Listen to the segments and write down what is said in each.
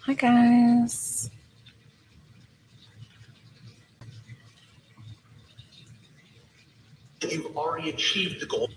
Hi, guys. You've already achieved the goal.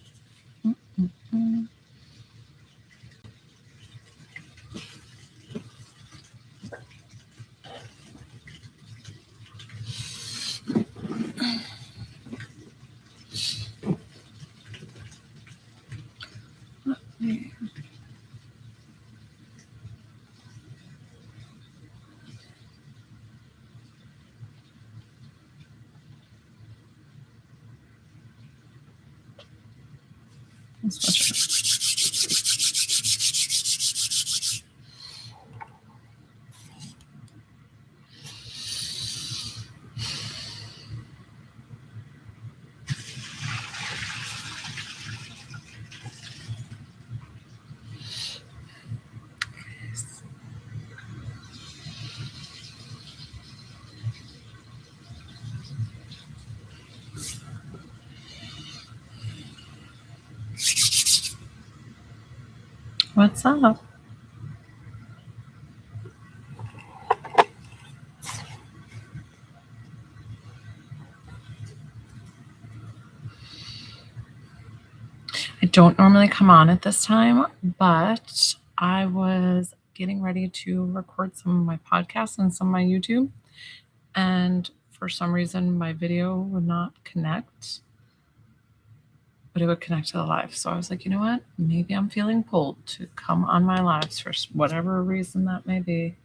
What's up? I don't normally come on at this time, but I was getting ready to record some of my podcasts and some of my YouTube, and for some reason my video would not connect, but it would connect to the live. So I was like, you know what? Maybe I'm feeling pulled to come on my lives for whatever reason that may be.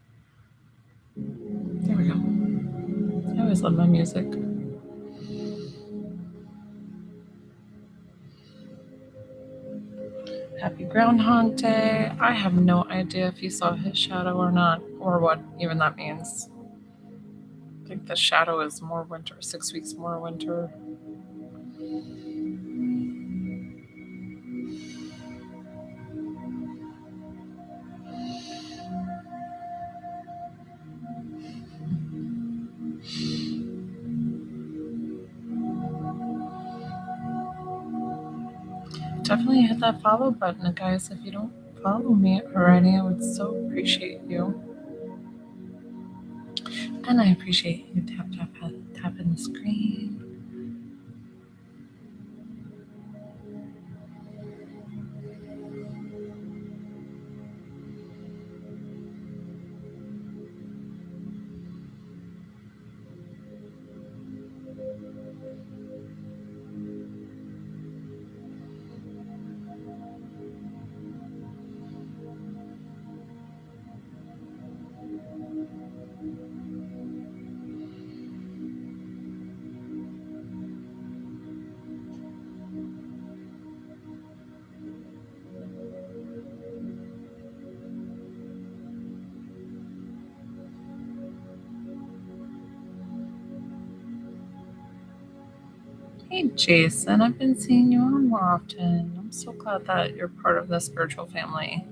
There we go. I always love my music. Happy Groundhog Day. I have no idea if he saw his shadow or not, or what even that means. I think the shadow is more winter, 6 weeks more winter. Definitely hit that follow button, guys. If you don't follow me already, I would so appreciate you. And I appreciate you tapping the screen. Hey, Jason, I've been seeing you on more often. I'm so glad that you're part of the spiritual family.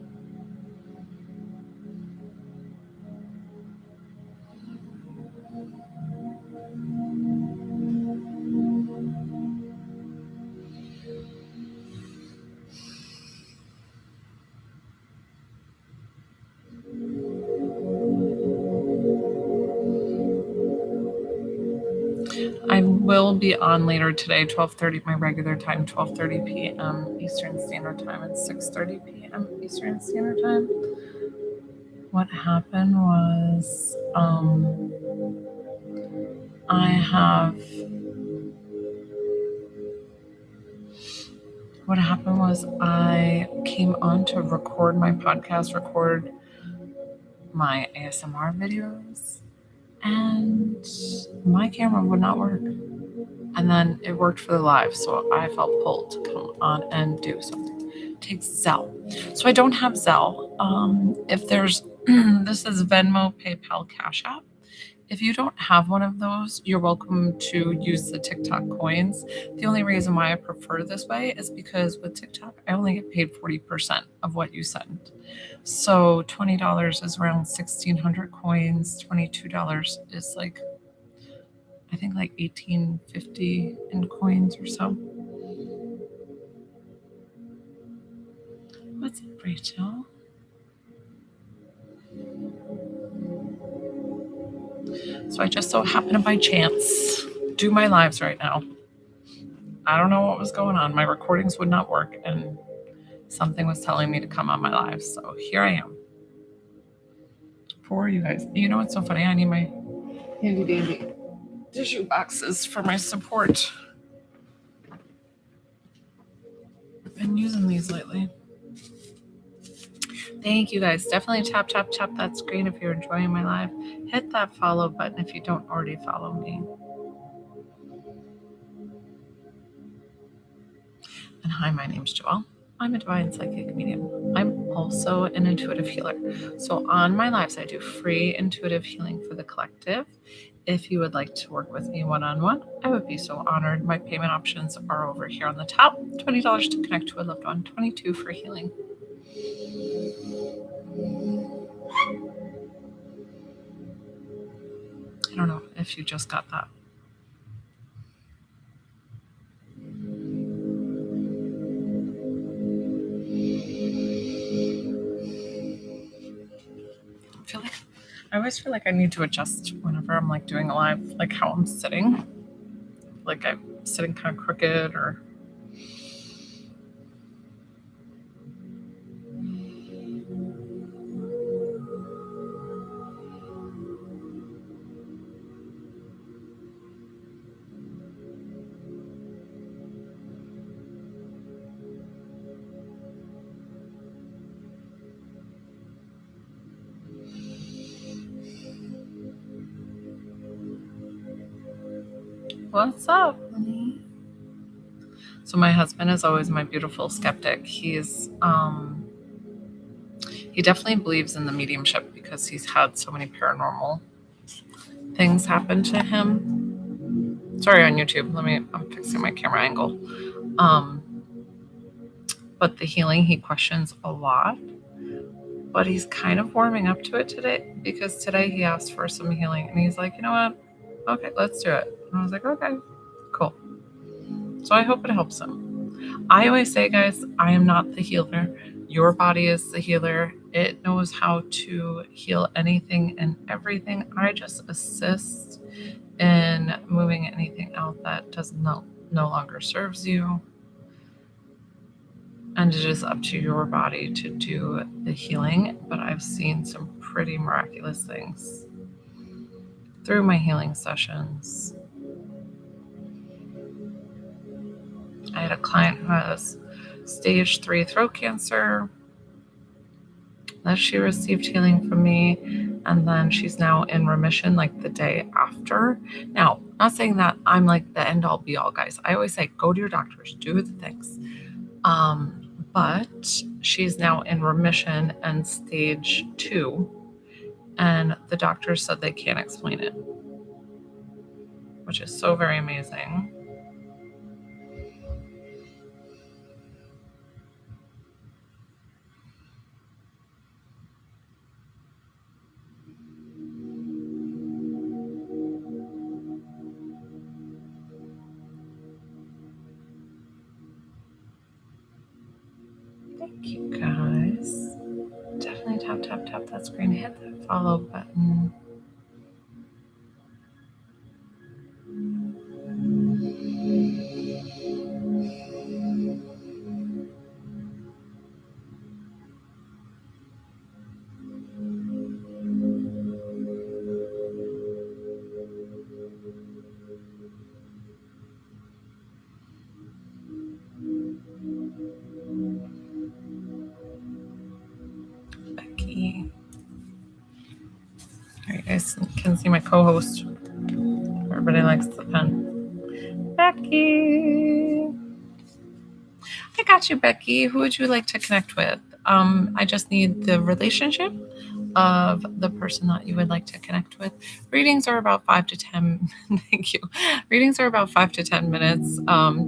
I will be on later today, 12:30 my regular time, 12:30 p.m. Eastern Standard Time, and 6:30 p.m. Eastern Standard Time. What happened was I came on to record my podcast, record my ASMR videos, and my camera would not work. And then it worked for the live, so I felt pulled to come on and do something. It takes Zelle. So I don't have Zelle. If there's, this is Venmo, PayPal, Cash App. If you don't have one of those, you're welcome to use the TikTok coins. The only reason why I prefer this way is because with TikTok, I only get paid 40% of what you send. So $20 is around 1,600 coins. $22 is like, I think like 1850 in coins or so. What's up, Rachel? So I just so happen to by chance do my lives right now. I don't know what was going on. My recordings would not work, and something was telling me to come on my lives. So here I am for you guys. You know what's so funny? I need my handy dandy tissue boxes for my support. I've been using these lately. Thank you guys. Definitely tap that screen if you're enjoying my live. Hit that follow button if you don't already follow me. And hi, my name's Joelle. I'm a divine psychic medium. I'm also an intuitive healer. So on my lives, I do free intuitive healing for the collective. If you would like to work with me one-on-one, I would be so honored. My payment options are over here on the top. $20 to connect to a loved one, $22 for healing. I don't know if you just got that. I always feel like I need to adjust whenever I'm like doing a live, like how I'm sitting. Like I'm sitting kind of crooked or. What's up? So my husband is always my beautiful skeptic. He's he definitely believes in the mediumship because he's had so many paranormal things happen to him. Sorry on YouTube. I'm fixing my camera angle. But the healing he questions a lot. But he's kind of warming up to it today because today he asked for some healing and he's like, you know what? Okay, let's do it. And I was like, okay, cool. So I hope it helps him. I always say, guys, I am not the healer. Your body is the healer. It knows how to heal anything and everything. I just assist in moving anything out that no longer serves you. And it is up to your body to do the healing. But I've seen some pretty miraculous things through my healing sessions. I had a client who has stage 3 throat cancer that she received healing from me, and then she's now in remission like the day after. Now, not saying that I'm like the end all be all, guys. I always say go to your doctors, do the things. But she's now in remission and stage 2, and the doctors said they can't explain it, which is so very amazing. Thank you, guys. Definitely tap that screen. Hit that follow button. Becky. All right, guys can see my co-host. Everybody likes the pen. Becky. I got you, Becky. Who would you like to connect with? I just need the relationship of the person that you would like to connect with. Readings are about 5 to 10. Thank you. Readings are about 5 to 10 minutes,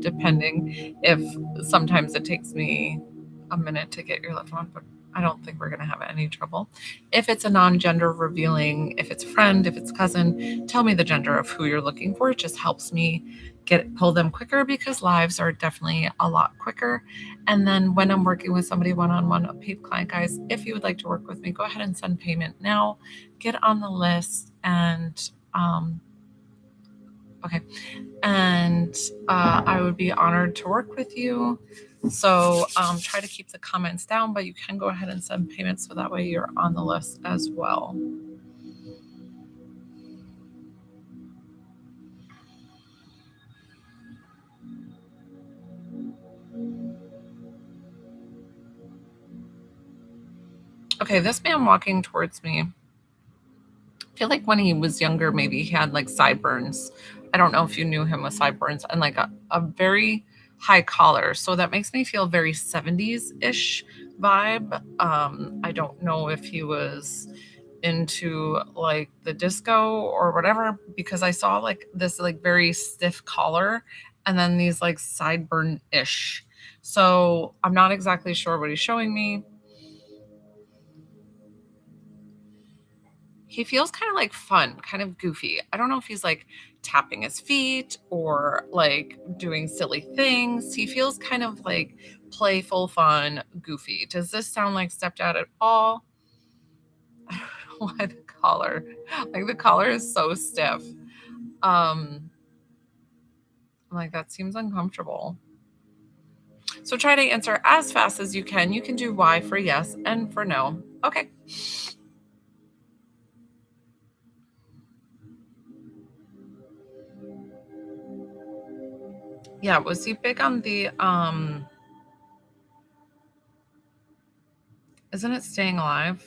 depending. If sometimes it takes me a minute to get your loved one, but I don't think we're going to have any trouble. If it's a non-gender revealing, if it's a friend, if it's a cousin, tell me the gender of who you're looking for. It just helps me pull them quicker because lives are definitely a lot quicker. And then when I'm working with somebody one-on-one, a paid client, guys, if you would like to work with me, go ahead and send payment now. Get on the list and Okay. And I would be honored to work with you. So try to keep the comments down, but you can go ahead and send payments so that way you're on the list as well. Okay, this man walking towards me. I feel like when he was younger, maybe he had like sideburns. I don't know if you knew him with sideburns and like a very high collar. So that makes me feel very 70s ish vibe. I don't know if he was into like the disco or whatever, because I saw like this like very stiff collar and then these like sideburn ish. So I'm not exactly sure what he's showing me. He feels kind of like fun, kind of goofy. I don't know if he's like tapping his feet or like doing silly things. He feels kind of like playful, fun, goofy. Does this sound like stepdad at all? Why the collar? Like the collar is so stiff. Like that seems uncomfortable. So try to answer as fast as you can. You can do Y for yes and for no. Okay. Yeah, was he big on the isn't it Staying Alive?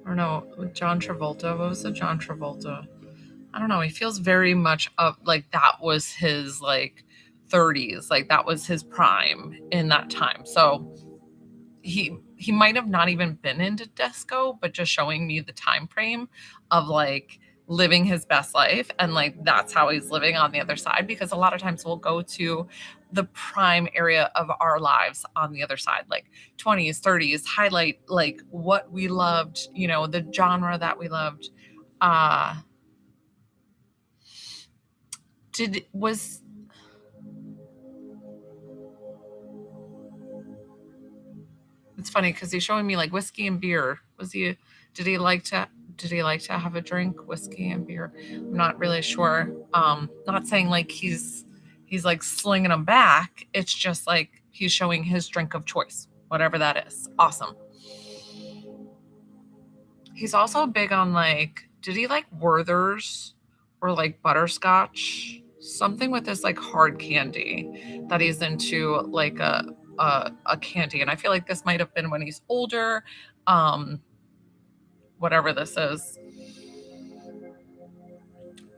Or no, John Travolta. What was the John Travolta? I don't know. He feels very much up like that was his like 30s. Like that was his prime in that time. So he might have not even been into disco, but just showing me the time frame of like living his best life, and like that's how he's living on the other side, because a lot of times we'll go to the prime area of our lives on the other side, like 20s 30s, highlight like what we loved, you know, the genre that we loved. uh did was It's funny because he's showing me like whiskey and beer. Did he like to did he like to have a drink, whiskey and beer? I'm not really sure. Not saying like he's like slinging them back. It's just like he's showing his drink of choice, whatever that is. Awesome. He's also big on like, did he like Werther's or like butterscotch? Something with this like hard candy that he's into, like a candy. And I feel like this might have been when he's older. Um, Whatever this is.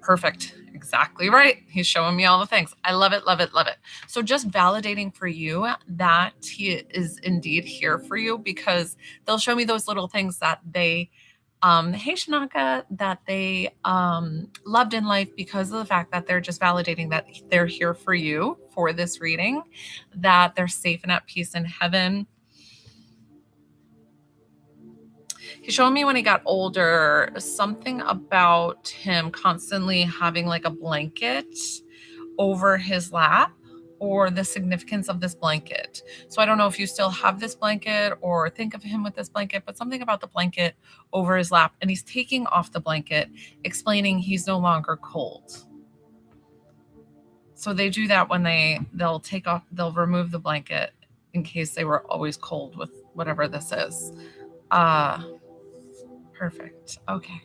Perfect. Exactly right. He's showing me all the things. I love it, love it, love it. So just validating for you that he is indeed here for you, because they'll show me those little things that they hey Shanaka, that they loved in life, because of the fact that they're just validating that they're here for you for this reading, that they're safe and at peace in heaven. He showed me when he got older, something about him constantly having like a blanket over his lap, or the significance of this blanket. So I don't know if you still have this blanket or think of him with this blanket, but something about the blanket over his lap, and he's taking off the blanket, explaining he's no longer cold. So they do that when they'll remove the blanket in case they were always cold with whatever this is. Perfect. Okay.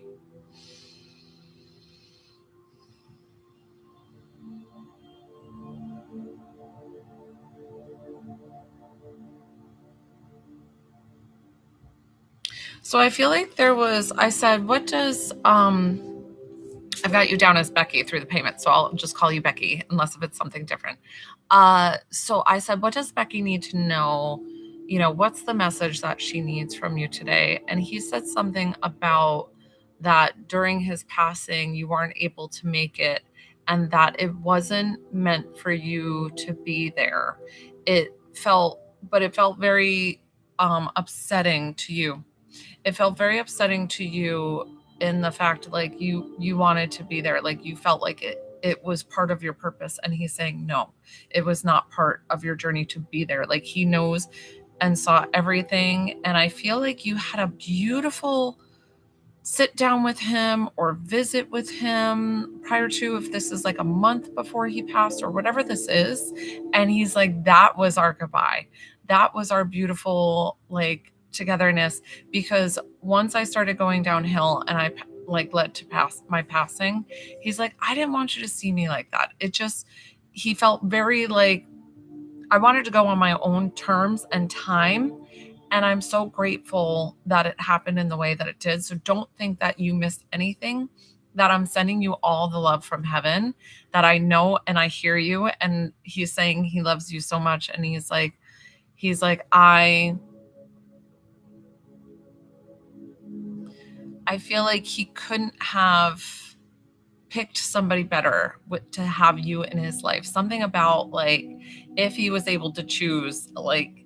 So I feel like I said, what does, I've got you down as Becky through the payment, so I'll just call you Becky unless if it's something different. So I said, what does Becky need to know? You know, what's the message that she needs from you today? And he said something about that during his passing, you weren't able to make it, and that it wasn't meant for you to be there. But it felt very upsetting to you. It felt very upsetting to you in the fact like you wanted to be there, like you felt like it was part of your purpose, and he's saying no, it was not part of your journey to be there. Like he knows and saw everything, and I feel like you had a beautiful sit down with him or visit with him prior to, if this is like a month before he passed or whatever this is. And he's like, that was our goodbye. That was our beautiful like togetherness. Because once I started going downhill and I like led to my passing, he's like, I didn't want you to see me like that. He felt very like I wanted to go on my own terms and time. And I'm so grateful that it happened in the way that it did. So don't think that you missed anything, that I'm sending you all the love from heaven, that I know and I hear you. And he's saying he loves you so much. And he's like, I feel like he couldn't have picked somebody better to have you in his life. Something about like, if he was able to choose, like,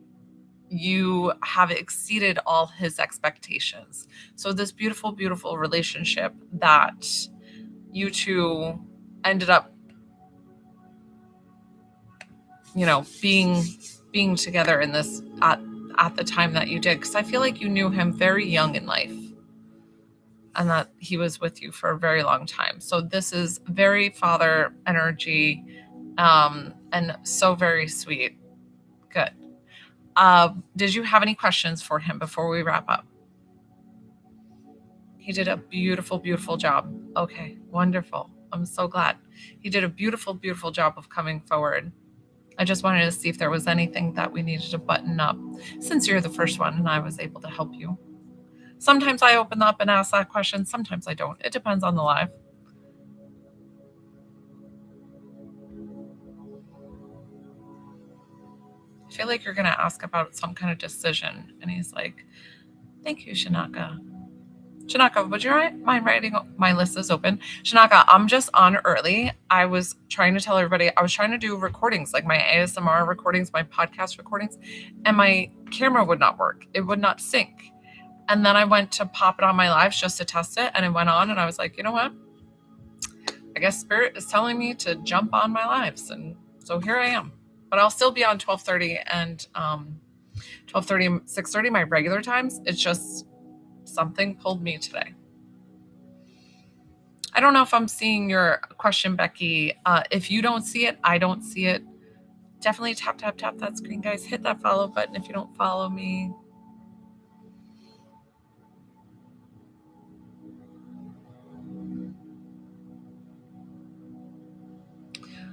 you have exceeded all his expectations. So this beautiful, beautiful relationship that you two ended up, being together in this at the time that you did. Because I feel like you knew him very young in life and that he was with you for a very long time. So this is very father energy, and so very sweet. Good. Did you have any questions for him before we wrap up? He did a beautiful, beautiful job. Okay, wonderful. I'm so glad. He did a beautiful, beautiful job of coming forward. I just wanted to see if there was anything that we needed to button up, since you're the first one and I was able to help you. Sometimes I open up and ask that question. Sometimes I don't. It depends on the live. I feel like you're going to ask about some kind of decision. And he's like, thank you, Shanaka. Shanaka, would you mind writing? My list is open. Shanaka, I'm just on early. I was trying to tell everybody, I was trying to do recordings, like my ASMR recordings, my podcast recordings, and my camera would not work. It would not sync. And then I went to pop it on my lives just to test it. And it went on. And I was like, you know what? I guess Spirit is telling me to jump on my lives. And so here I am. But I'll still be on 12:30 and 12:30, 6:30, my regular times. It's just something pulled me today. I don't know if I'm seeing your question, Becky. If you don't see it, I don't see it. Definitely tap that screen, guys. Hit that follow button if you don't follow me.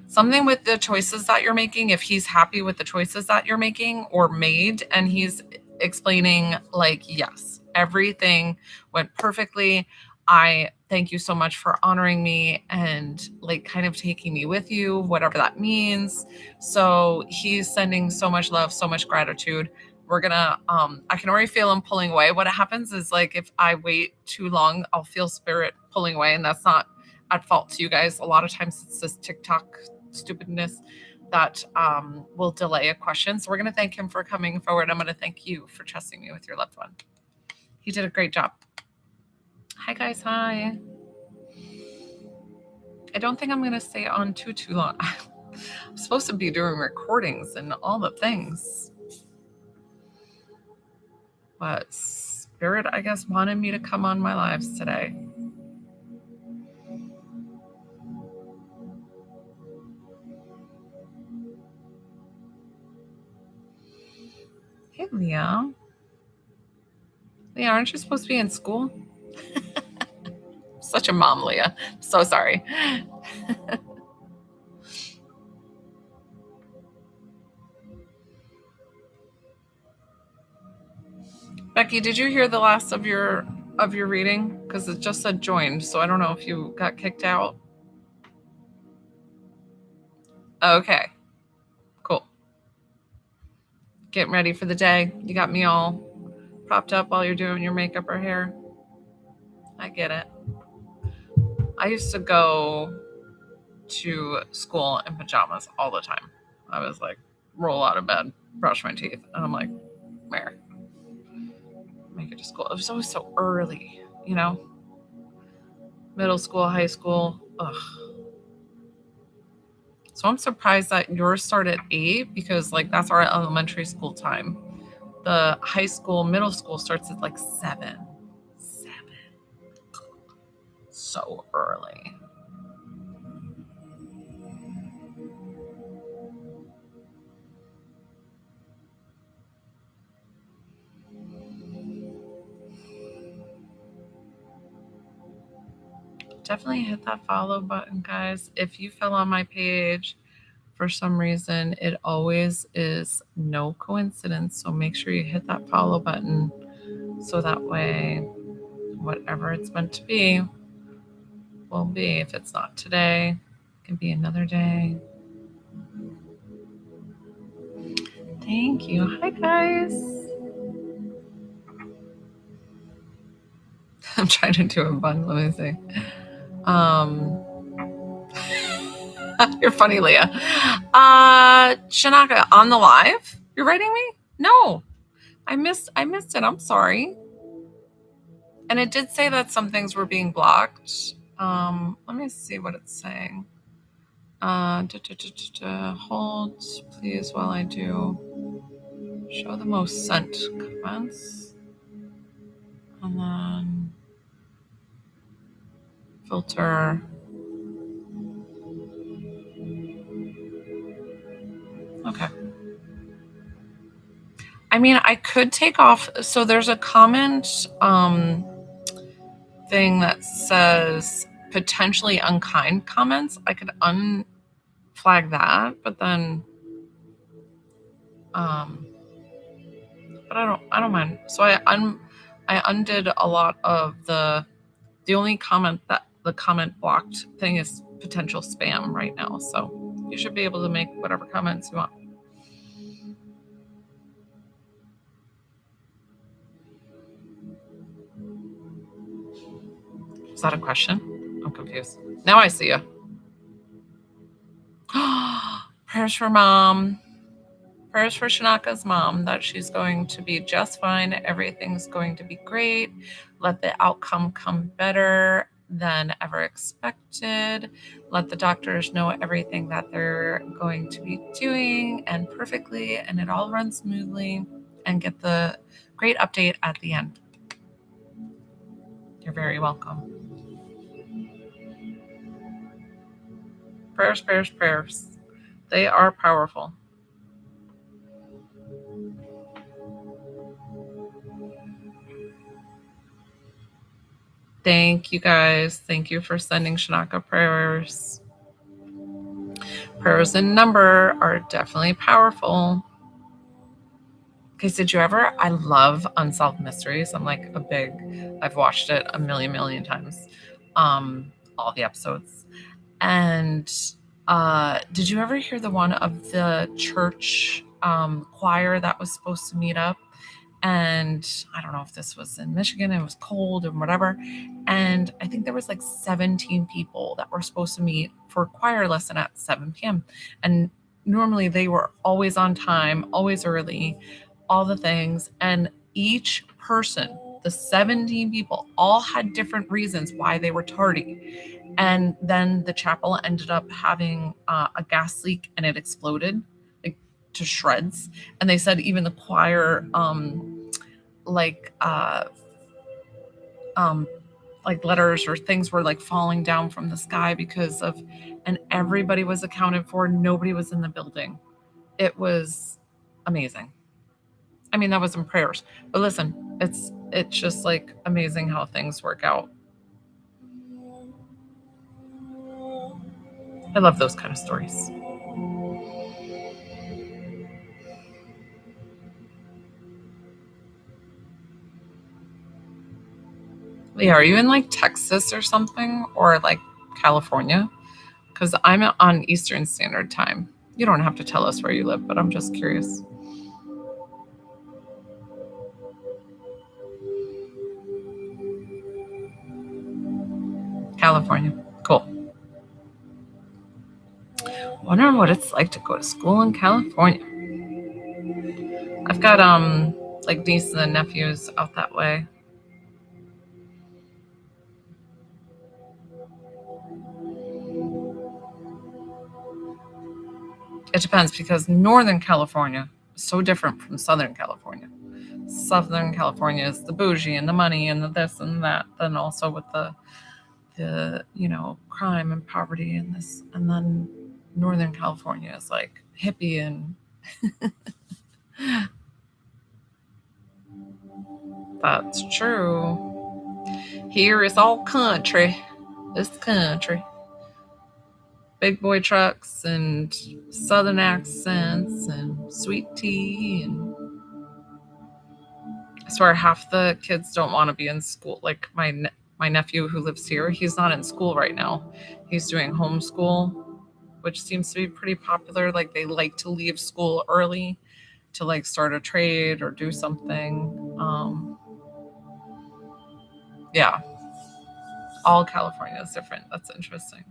Something with the choices that you're making, if he's happy with the choices that you're making or made, and he's explaining like, yes, everything went perfectly. I thank you so much for honoring me and like kind of taking me with you, whatever that means. So he's sending so much love, so much gratitude. We're gonna, I can already feel him pulling away. What happens is like, if I wait too long, I'll feel Spirit pulling away, and that's not at fault to you guys. A lot of times it's this TikTok stupidness that will delay a question. So we're going to thank him for coming forward. I'm going to thank you for trusting me with your loved one. He did a great job. Hi guys. Hi. I don't think I'm going to stay on too long. I'm supposed to be doing recordings and all the things. But Spirit, I guess, wanted me to come on my lives today. Hey, Leah. Leah, aren't you supposed to be in school? Such a mom, Leah. So sorry. Becky, did you hear the last of your reading? Because it just said joined, so I don't know if you got kicked out. Okay. Cool. Getting ready for the day. You got me all propped up while you're doing your makeup or hair. I get it. I used to go to school in pajamas all the time. I was like, roll out of bed, brush my teeth, and I'm like, where? Make it to school. It was always so early, middle school, high school. Ugh. So I'm surprised that yours start at 8, because like that's our elementary school time. The high school, middle school starts at like 7. so early. Definitely hit that follow button, guys. If you fell on my page for some reason, it always is no coincidence. So make sure you hit that follow button so that way, whatever it's meant to be will be. If it's not today, it can be another day. Thank you. Hi, guys. I'm trying to do a bun. Let me see. You're funny, Leah. Shanaka, on the live? You're writing me? No, I missed it. I'm sorry. And it did say that some things were being blocked. Let me see what it's saying. Hold, please, while I do. Show the most sent comments. And then filter. Okay. I mean, I could take off. So there's a comment thing that says potentially unkind comments. I could unflag that, but then but I don't mind. So I undid a lot of the only comment that the comment blocked thing is potential spam right now. So you should be able to make whatever comments you want. Is that a question? I'm confused. Now I see you. Prayers for mom. Prayers for Shanaka's mom, that she's going to be just fine. Everything's going to be great. Let the outcome come better than ever expected. Let the doctors know everything that they're going to be doing and perfectly, and it all runs smoothly, and get the great update at the end. You're very welcome. Prayers, prayers, prayers. They are powerful. Thank you, guys. Thank you for sending Shanaka prayers. Prayers in number are definitely powerful. Okay, did you ever? I love Unsolved Mysteries. I'm like I've watched it a million times, all the episodes. And did you ever hear the one of the church choir that was supposed to meet up? And I don't know if this was in Michigan, it was cold and whatever. And I think there was like 17 people that were supposed to meet for a choir lesson at 7 p.m. And normally they were always on time, always early, all the things. And each person, the 17 people, all had different reasons why they were tardy. And then the chapel ended up having a gas leak and it exploded to shreds. And they said even the choir like letters or things were like falling down from the sky because of, and everybody was accounted for. Nobody was in the building. It was amazing. I mean, that was in prayers, but listen, it's just like amazing how things work out. I love those kind of stories. Leah, are you in like Texas or something, or like California? Because I'm on Eastern Standard Time. You don't have to tell us where you live, but I'm just curious. California. Cool. Wondering what it's like to go to school in California. I've got like nieces and nephews out that way. It depends, because Northern California is so different from Southern California. Southern California is the bougie and the money and the this and that. Then also with the the, crime and poverty and this, and then Northern California is like hippie and that's true. Here is all country. It's country. Big boy trucks and southern accents and sweet tea, and I swear half the kids don't want to be in school. Like my nephew who lives here, he's not in school right now. He's doing homeschool, which seems to be pretty popular. Like they like to leave school early to like start a trade or do something. Yeah, all California is different. That's interesting.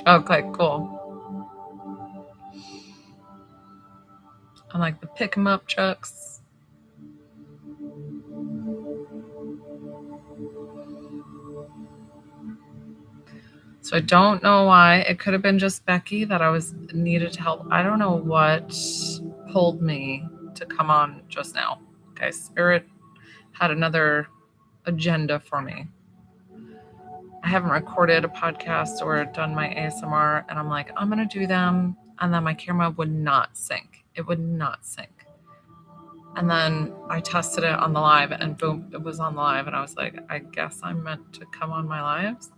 Okay, cool. I like the pick 'em up trucks. So I don't know why. It could have been just Becky that I was needed to help. I don't know what pulled me to come on just now. Okay, Spirit had another agenda for me. I haven't recorded a podcast or done my ASMR, and I'm like, I'm going to do them. And then my camera would not sync. It would not sync. And then I tested it on the live, and boom, it was on the live. And I was like, I guess I'm meant to come on my lives.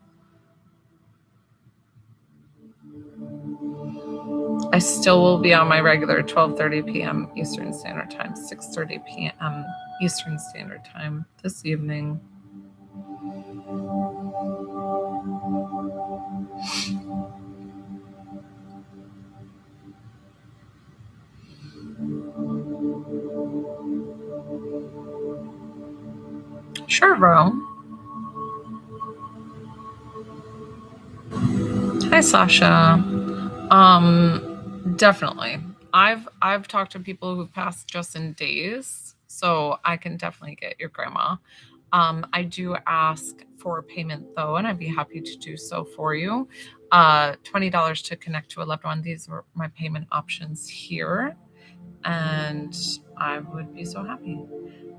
I still will be on my regular 12:30 p.m. Eastern Standard Time, 6:30 p.m. Eastern Standard Time this evening. Sure, bro. Hi, Sasha. Definitely. I've talked to people who've passed just in days, so I can definitely get your grandma. I do ask for payment though, and I'd be happy to do so for you. $20 to connect to a loved one. These were my payment options here, and I would be so happy.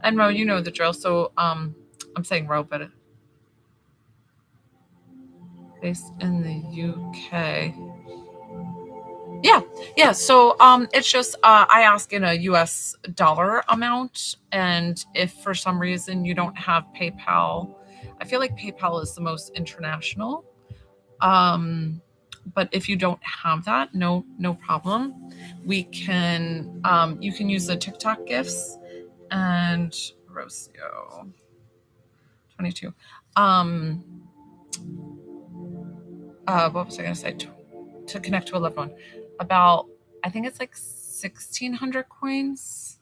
And Ro, you know the drill. So I'm saying Ro, but based in the UK. Yeah. So it's just I ask in a US dollar amount, and if for some reason you don't have PayPal, I feel like PayPal is the most international. But if you don't have that, no problem. We can you can use the TikTok gifts and Rocio 22. What was I gonna say? To connect to a loved one. About, I think it's like 1,600 coins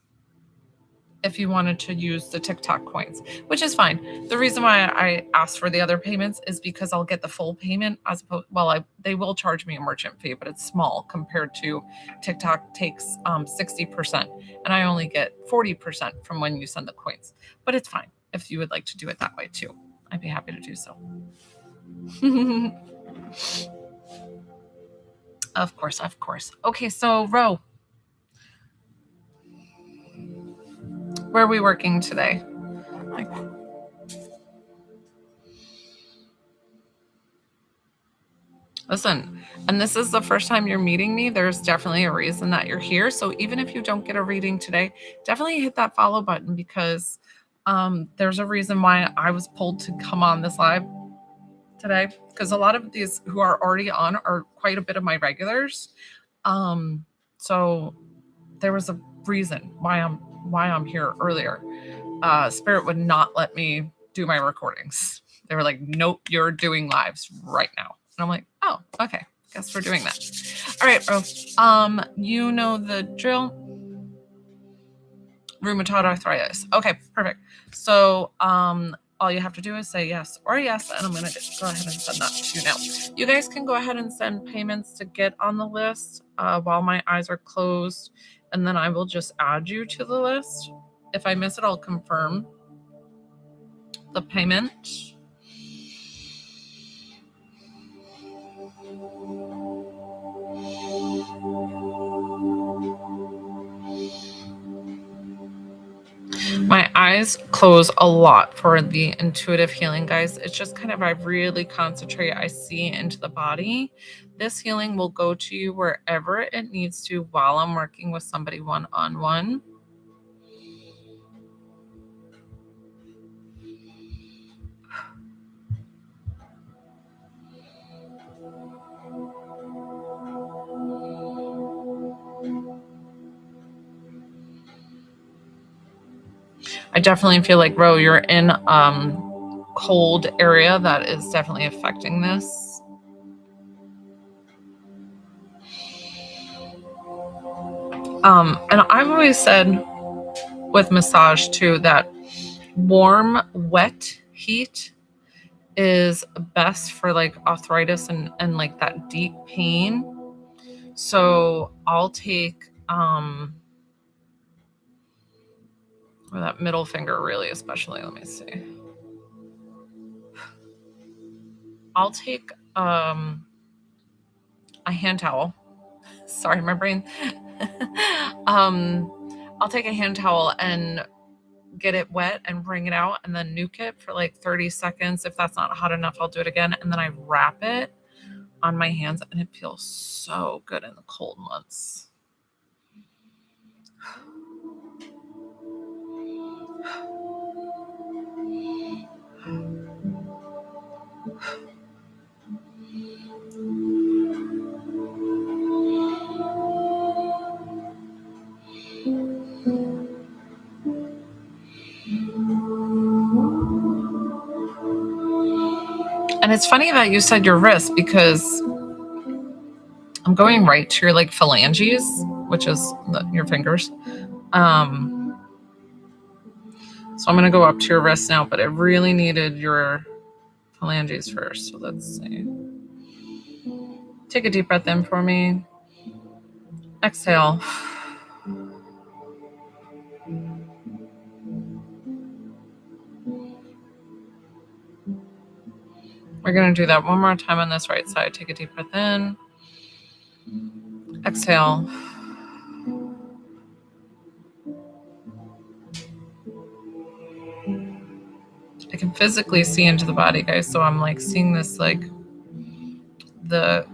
if you wanted to use the TikTok coins, which is fine. The reason why I asked for the other payments is because I'll get the full payment as opposed, they will charge me a merchant fee, but it's small compared to TikTok takes 60%, and I only get 40% from when you send the coins. But it's fine if you would like to do it that way too. I'd be happy to do so. Of course. Okay, so Ro, where are we working today? Listen, and this is the first time you're meeting me. There's definitely a reason that you're here. So even if you don't get a reading today, definitely hit that follow button, because there's a reason why I was pulled to come on this live today, because a lot of these who are already on are quite a bit of my regulars. So there was a reason why I'm here earlier. Spirit would not let me do my recordings. They were like, nope, you're doing lives right now. And I'm like, oh, okay, guess we're doing that. All right, bro. You know the drill. Rheumatoid arthritis. Okay, perfect. So all you have to do is say yes or yes, and I'm going to go ahead and send that to you now. You guys can go ahead and send payments to get on the list while my eyes are closed, and then I will just add you to the list. If I miss it, I'll confirm the payment. My eyes close a lot for the intuitive healing, guys. It's just kind of, I really concentrate. I see into the body. This healing will go to you wherever it needs to while I'm working with somebody one-on-one. I definitely feel like, Ro, you're in cold area that is definitely affecting this. And I've always said with massage too that warm, wet heat is best for like arthritis and like that deep pain. So I'll take or that middle finger really especially, let me see. I'll take a hand towel. Sorry, my brain. I'll take a hand towel and get it wet and bring it out and then nuke it for like 30 seconds. If that's not hot enough, I'll do it again. And then I wrap it on my hands and it feels so good in the cold months. And it's funny that you said your wrist because I'm going right to your like phalanges, which is your fingers. So I'm going to go up to your wrist now, but it really needed your phalanges first. So let's see. Take a deep breath in for me. Exhale. We're going to do that one more time on this right side. Take a deep breath in. Exhale. I can physically see into the body, guys. So I'm like seeing this, like the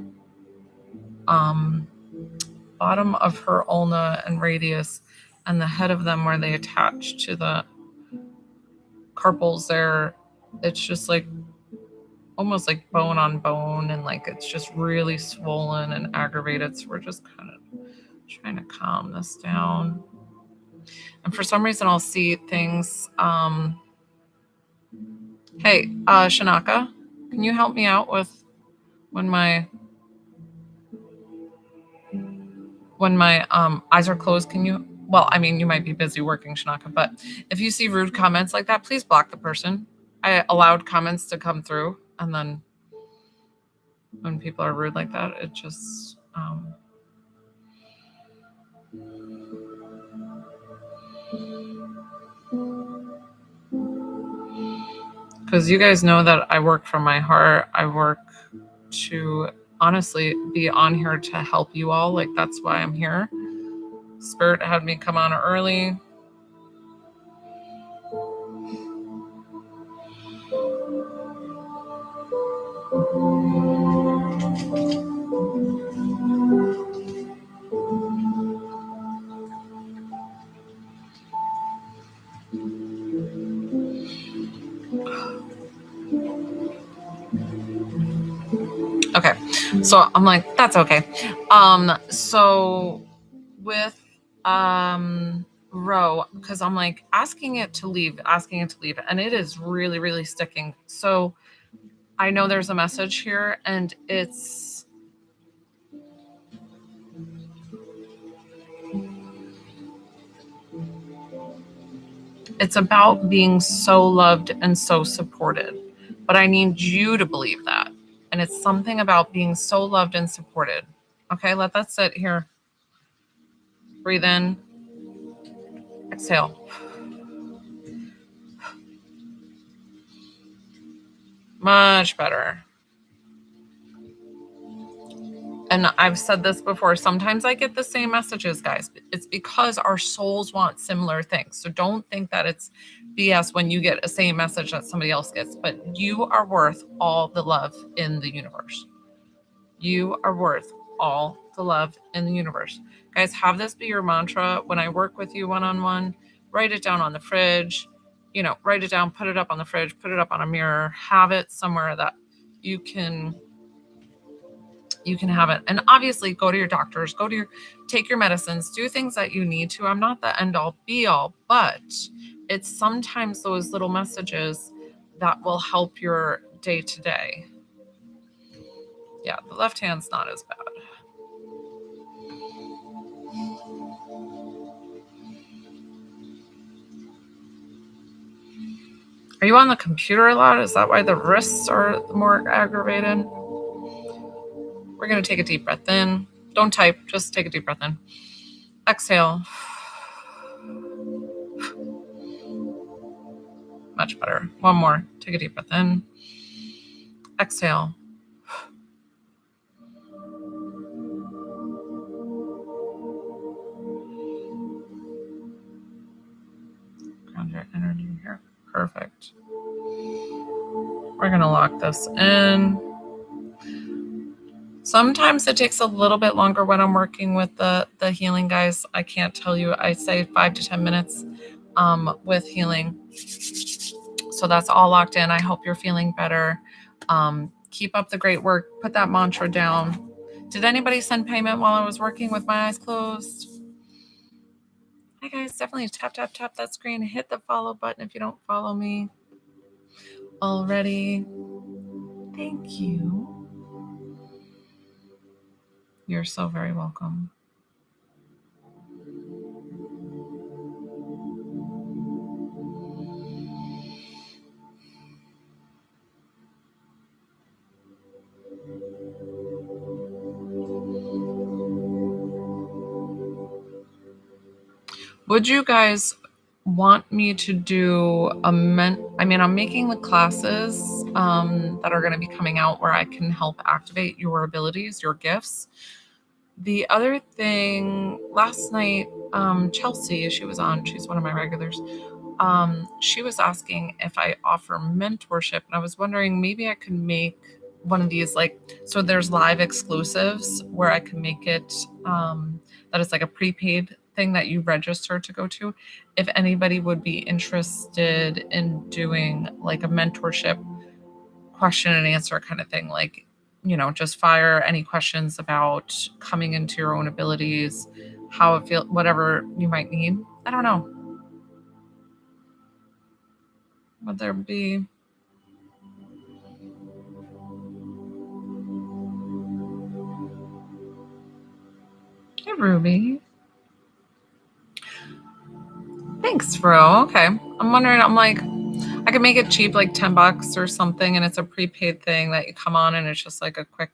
bottom of her ulna and radius and the head of them where they attach to the carpals there. It's just like almost like bone on bone, and like it's just really swollen and aggravated. So we're just kind of trying to calm this down. And for some reason I'll see things. Hey, Shanaka, can you help me out with when my eyes are closed? Can you, well, I mean, you might be busy working, Shanaka, but if you see rude comments like that, please block the person. I allowed comments to come through, and then when people are rude like that, it just because you guys know that I work from my heart. I work to honestly be on here to help you all. Like, that's why I'm here. Spirit had me come on early. Okay, so I'm like, that's okay. So with Ro, because I'm like asking it to leave, and it is really, really sticking. So I know there's a message here, and it's about being so loved and so supported. But I need you to believe that. And it's something about being so loved and supported. Okay, let that sit here. Breathe in. Exhale. Much better. And I've said this before, sometimes I get the same messages, guys. It's because our souls want similar things. So don't think that it's BS when you get a same message that somebody else gets, but you are worth all the love in the universe. You are worth all the love in the universe. Guys, have this be your mantra. When I work with you one-on-one, write it down on the fridge, write it down, put it up on the fridge, put it up on a mirror, have it somewhere that you can have it. And obviously go to your doctors, take your medicines, do things that you need to. I'm not the end all be all, but it's sometimes those little messages that will help your day to day. Yeah, the left hand's not as bad. Are you on the computer a lot? Is that why the wrists are more aggravated? We're going to take a deep breath in. Don't type, just take a deep breath in. Exhale. Much better. One more. Take a deep breath in. Exhale. Ground your energy here. Perfect. We're going to lock this in. Sometimes it takes a little bit longer when I'm working with the healing, guys. I can't tell you. I say 5 to 10 minutes with healing. So that's all locked in. I hope you're feeling better. Keep up the great work. Put that mantra down. Did anybody send payment while I was working with my eyes closed? Hi, guys. Definitely tap that screen. Hit the follow button if you don't follow me already. Thank you. You're so very welcome. Would you guys want me to do I'm making the classes that are going to be coming out where I can help activate your abilities, your gifts. The other thing, last night, Chelsea, she was on, she's one of my regulars. She was asking if I offer mentorship, and I was wondering maybe I could make one of these, so there's live exclusives where I can make it that it's like a prepaid thing that you register to go to. If anybody would be interested in doing like a mentorship question and answer kind of thing, just fire any questions about coming into your own abilities, how it feels, whatever you might need. I don't know. Would there be? Hey, Ruby. Thanks, bro. Okay. I'm wondering, I could make it cheap, like $10 or something, and it's a prepaid thing that you come on and it's just like a quick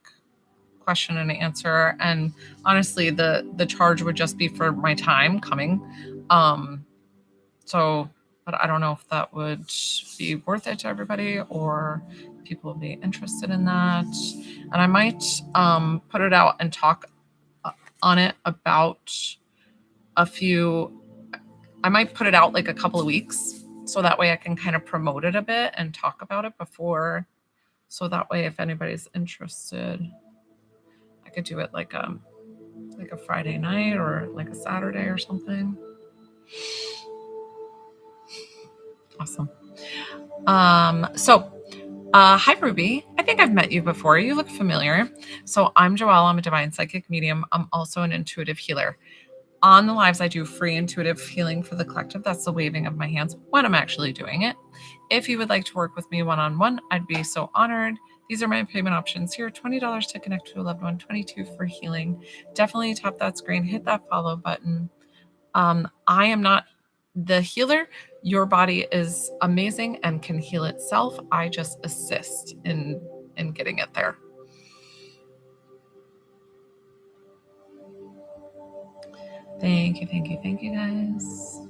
question and answer. And honestly, the charge would just be for my time coming. But I don't know if that would be worth it to everybody or people will be interested in that. And I might put it out and talk on it about I might put it out like a couple of weeks. So that way I can kind of promote it a bit and talk about it before. So that way, if anybody's interested, I could do it like a Friday night or like a Saturday or something. Awesome. Hi, Ruby. I think I've met you before. You look familiar. So I'm Joelle. I'm a divine psychic medium. I'm also an intuitive healer. On the lives, I do free intuitive healing for the collective. That's the waving of my hands when I'm actually doing it. If you would like to work with me one-on-one, I'd be so honored. These are my payment options here. $20 to connect to a loved one, $22 for healing. Definitely tap that screen, hit that follow button. I am not the healer. Your body is amazing and can heal itself. I just assist in getting it there. Thank you, guys.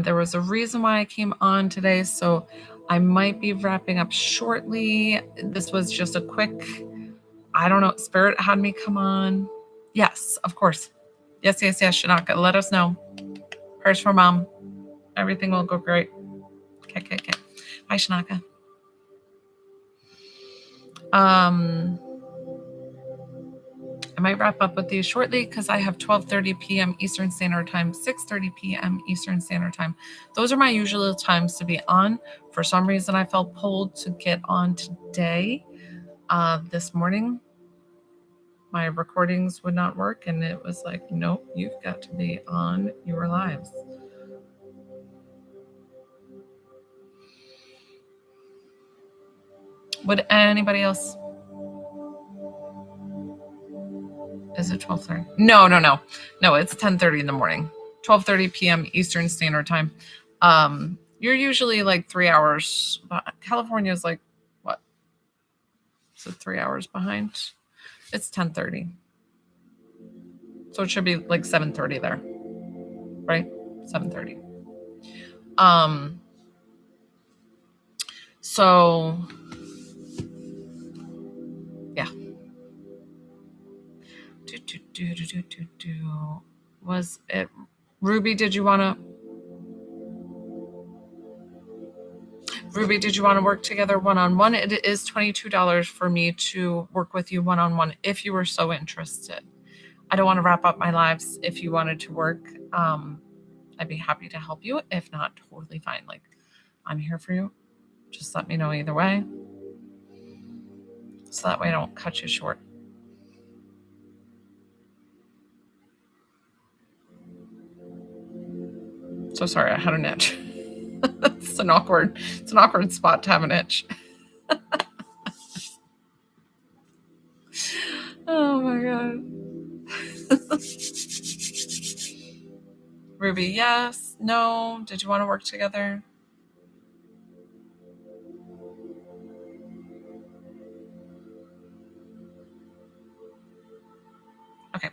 There was a reason why I came on today, so I might be wrapping up shortly. This was just a quick, I don't know, Spirit had me come on. Yes, of course. Yes, Shanaka, let us know. Prayers for mom. Everything will go great. Okay. Bye, Shanaka. I might wrap up with these shortly because I have 12:30 p.m. Eastern Standard Time, 6:30 p.m. Eastern Standard Time. Those are my usual times to be on. For some reason, I felt pulled to get on today. This morning, my recordings would not work, and it was like, nope, you've got to be on your lives. Would anybody else? Is it 12:30? No. It's 10:30 in the morning. 12:30 p.m. Eastern Standard Time. You're usually like 3 hours. California is like what? Is it 3 hours behind? It's 10:30. So it should be like 7:30 there, right? 7:30. So yeah. Was it Ruby? Did you want to work together one-on-one? It is $22 for me to work with you one-on-one if you were so interested. I don't want to wrap up my lives. If you wanted to work, I'd be happy to help you. If not, totally fine. Like, I'm here for you. Just let me know either way. So that way I don't cut you short. So sorry, I had an itch. It's an awkward spot to have an itch. Oh my God. Ruby, yes, no. Did you want to work together? Okay.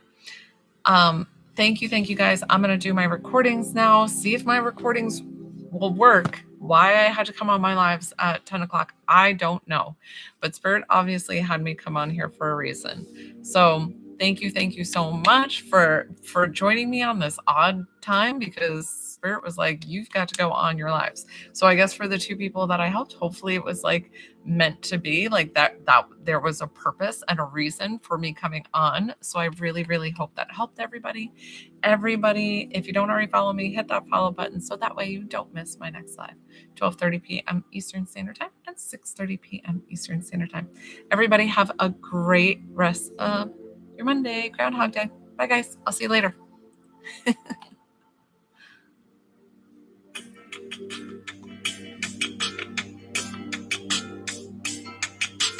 Thank you guys. I'm going to do my recordings now. See if my recordings will work. Why I had to come on my lives at 10 o'clock, I don't know. But Spirit obviously had me come on here for a reason. So thank you so much for joining me on this odd time, because Spirit was like, you've got to go on your lives. So I guess for the two people that I helped, hopefully it was like meant to be, like that there was a purpose and a reason for me coming on. So I really hope that helped everybody. If you don't already follow me, hit that follow button so that way you don't miss my next live. 12:30 p.m. Eastern Standard Time and 6:30 p.m. Eastern Standard Time. Everybody have a great rest of your Monday, Groundhog Day. Bye guys. I'll see you later.